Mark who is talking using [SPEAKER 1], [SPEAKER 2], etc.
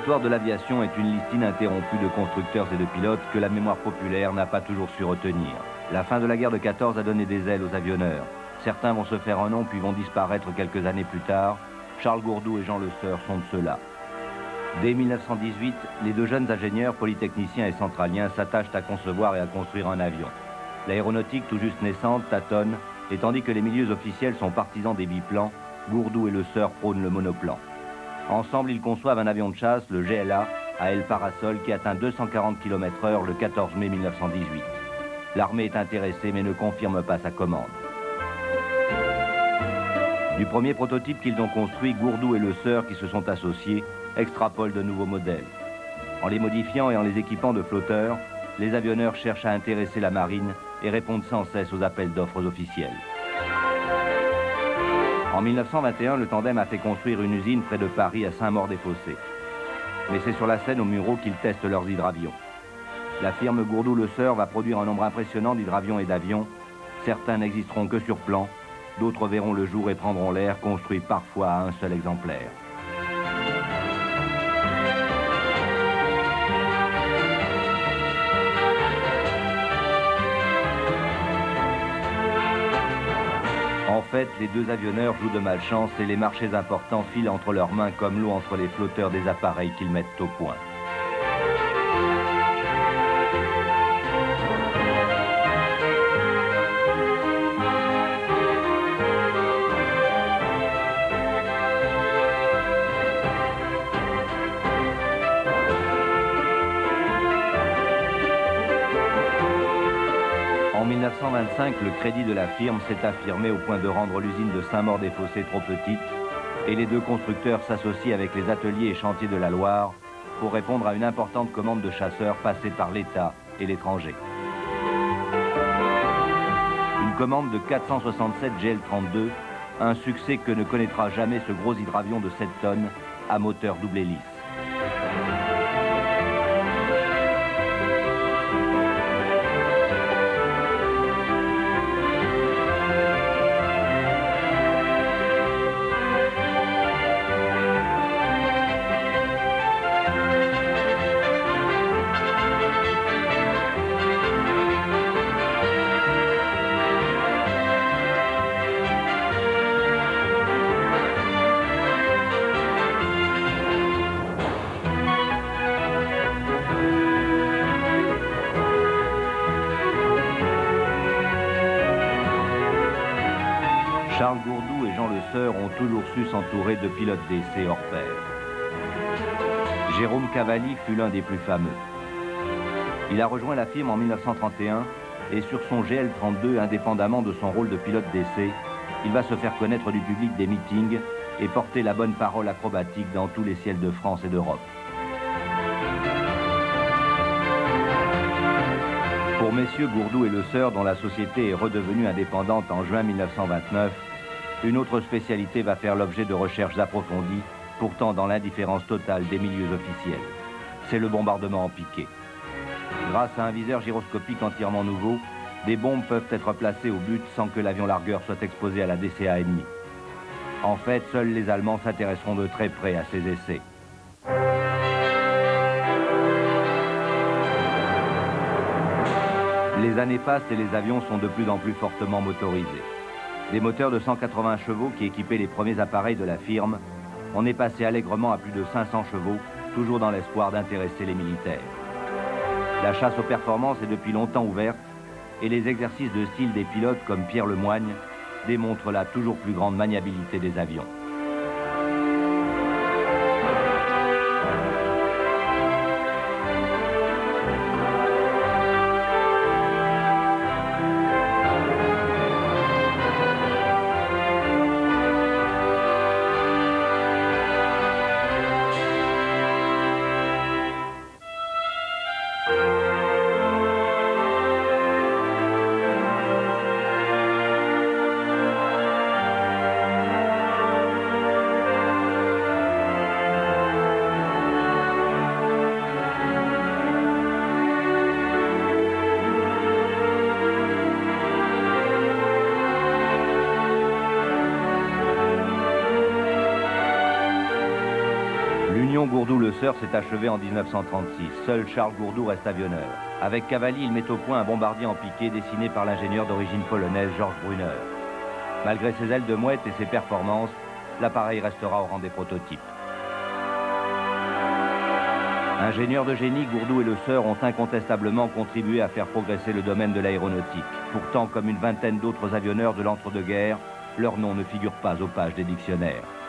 [SPEAKER 1] L'histoire de l'aviation est une liste ininterrompue de constructeurs et de pilotes que la mémoire populaire n'a pas toujours su retenir. La fin de la guerre de 14 a donné des ailes aux avionneurs. Certains vont se faire un nom puis vont disparaître quelques années plus tard. Charles Gourdou et Jean Le Seur sont de ceux-là. Dès 1918, les deux jeunes ingénieurs, polytechniciens et centraliens s'attachent à concevoir et à construire un avion. L'aéronautique tout juste naissante tâtonne, et tandis que les milieux officiels sont partisans des biplans, Gourdou et Le Seur prônent le monoplan. Ensemble, ils conçoivent un avion de chasse, le GLA, à aile parasol, qui atteint 240 km/h le 14 mai 1918. L'armée est intéressée, mais ne confirme pas sa commande. Du premier prototype qu'ils ont construit, Gourdou et Le Seur, qui se sont associés, extrapolent de nouveaux modèles. En les modifiant et en les équipant de flotteurs, les avionneurs cherchent à intéresser la marine et répondent sans cesse aux appels d'offres officiels. En 1921, le Tandem a fait construire une usine près de Paris à Saint-Maur-des-Fossés. Mais c'est sur la Seine aux Mureaux qu'ils testent leurs hydravions. La firme Gourdou-Le Seur va produire un nombre impressionnant d'hydravions et d'avions. Certains n'existeront que sur plan, d'autres verront le jour et prendront l'air, construits parfois à un seul exemplaire. En fait, les deux avionneurs jouent de malchance et les marchés importants filent entre leurs mains comme l'eau entre les flotteurs des appareils qu'ils mettent au point. En 1925, le crédit de la firme s'est affirmé au point de rendre l'usine de Saint-Maur-des-Fossés trop petite et les deux constructeurs s'associent avec les ateliers et chantiers de la Loire pour répondre à une importante commande de chasseurs passée par l'État et l'étranger. Une commande de 467 GL-32, un succès que ne connaîtra jamais ce gros hydravion de 7 tonnes à moteur double hélice. Charles Gourdou et Jean Le Seur ont toujours su s'entourer de pilotes d'essai hors pair. Jérôme Cavalli fut l'un des plus fameux. Il a rejoint la firme en 1931 et sur son GL-32, indépendamment de son rôle de pilote d'essai, il va se faire connaître du public des meetings et porter la bonne parole acrobatique dans tous les ciels de France et d'Europe. Pour messieurs Gourdou et Le Seur, dont la société est redevenue indépendante en juin 1929, une autre spécialité va faire l'objet de recherches approfondies, pourtant dans l'indifférence totale des milieux officiels. C'est le bombardement en piqué. Grâce à un viseur gyroscopique entièrement nouveau, des bombes peuvent être placées au but sans que l'avion largueur soit exposé à la DCA ennemie. En fait, seuls les Allemands s'intéresseront de très près à ces essais. Les années passent et les avions sont de plus en plus fortement motorisés. Des moteurs de 180 chevaux qui équipaient les premiers appareils de la firme, on est passé allègrement à plus de 500 chevaux, toujours dans l'espoir d'intéresser les militaires. La chasse aux performances est depuis longtemps ouverte et les exercices de style des pilotes comme Pierre Lemoigne démontrent la toujours plus grande maniabilité des avions. L'union Gourdou-Le Seur s'est achevée en 1936. Seul Charles Gourdou reste avionneur. Avec Cavalli, il met au point un bombardier en piqué dessiné par l'ingénieur d'origine polonaise Georges Brunner. Malgré ses ailes de mouette et ses performances, l'appareil restera au rang des prototypes. Ingénieurs de génie, Gourdou et Le Seur ont incontestablement contribué à faire progresser le domaine de l'aéronautique. Pourtant, comme une vingtaine d'autres avionneurs de l'entre-deux-guerres, leur nom ne figure pas aux pages des dictionnaires.